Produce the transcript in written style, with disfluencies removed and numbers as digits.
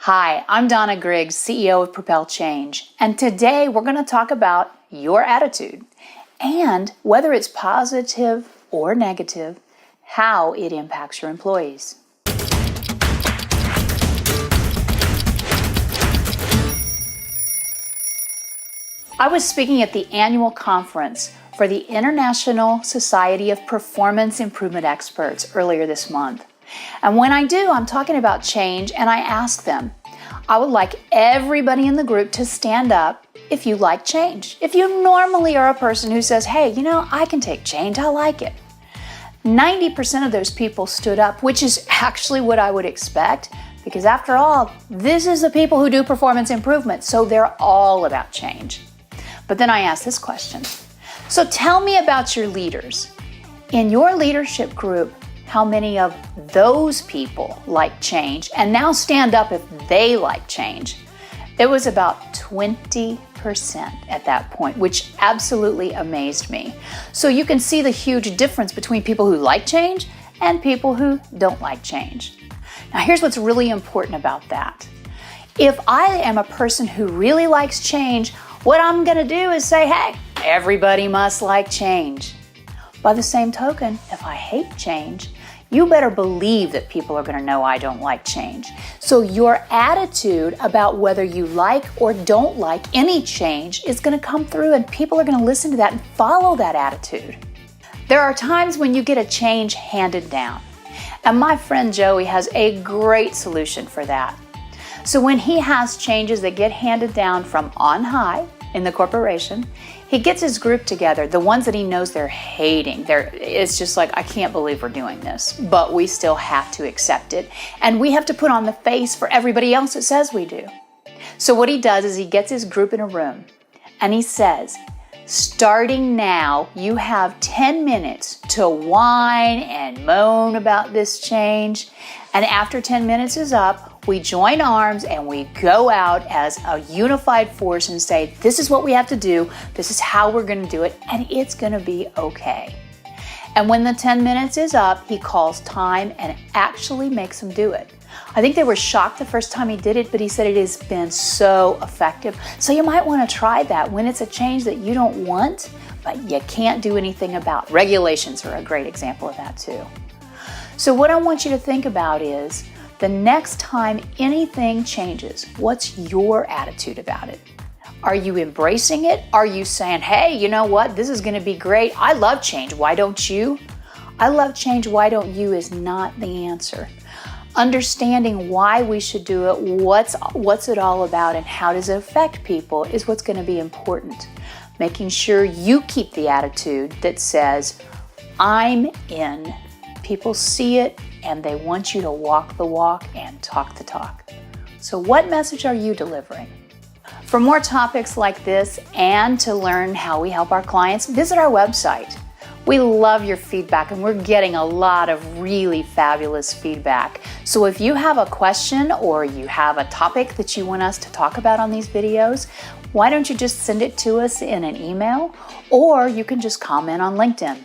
Hi, I'm Donna Griggs, CEO of Propel Change, and today we're going to talk about your attitude and whether it's positive or negative, how it impacts your employees. I was speaking at the annual conference for the International Society of Performance Improvement Experts earlier this month. And when I do, I'm talking about change, and I ask them, I would like everybody in the group to stand up if you like change. If you normally are a person who says, hey, I can take change, I like it. 90% of those people stood up, which is actually what I would expect, because after all, this is the people who do performance improvement, so they're all about change. But then I asked this question. So tell me about your leaders. In your leadership group, how many of those people like change? And now stand up if they like change. It was about 20% at that point, which absolutely amazed me. So you can see the huge difference between people who like change and people who don't like change. Now here's what's really important about that. If I am a person who really likes change, what I'm gonna do is say, hey, everybody must like change. By the same token, if I hate change, you better believe that people are going to know I don't like change. So your attitude about whether you like or don't like any change is going to come through, and people are going to listen to that and follow that attitude. There are times when you get a change handed down, and my friend Joey has a great solution for that. So when he has changes that get handed down from on high in the corporation, he gets his group together, the ones that he knows they're hating. It's just like, I can't believe we're doing this, but we still have to accept it. And we have to put on the face for everybody else that says we do. So what he does is he gets his group in a room and he says, starting now, you have 10 minutes to whine and moan about this change. And after 10 minutes is up, we join arms and we go out as a unified force and say, this is what we have to do, this is how we're going to do it, and it's going to be okay. And when the 10 minutes is up, he calls time and actually makes them do it. I think they were shocked the first time he did it, but he said it has been so effective. So you might want to try that when it's a change that you don't want, but you can't do anything about. Regulations are a great example of that too. So what I want you to think about is, the next time anything changes, what's your attitude about it? Are you embracing it? Are you saying, hey, you know what? This is going to be great. I love change. Why don't you? I love change. Why don't you is not the answer. Understanding why we should do it, what's it all about, and how does it affect people is what's going to be important. Making sure you keep the attitude that says, I'm in. People see it and they want you to walk the walk and talk the talk. So what message are you delivering? For more topics like this and to learn how we help our clients, visit our website. We love your feedback and we're getting a lot of really fabulous feedback. So if you have a question or you have a topic that you want us to talk about on these videos, why don't you just send it to us in an email, or you can just comment on LinkedIn.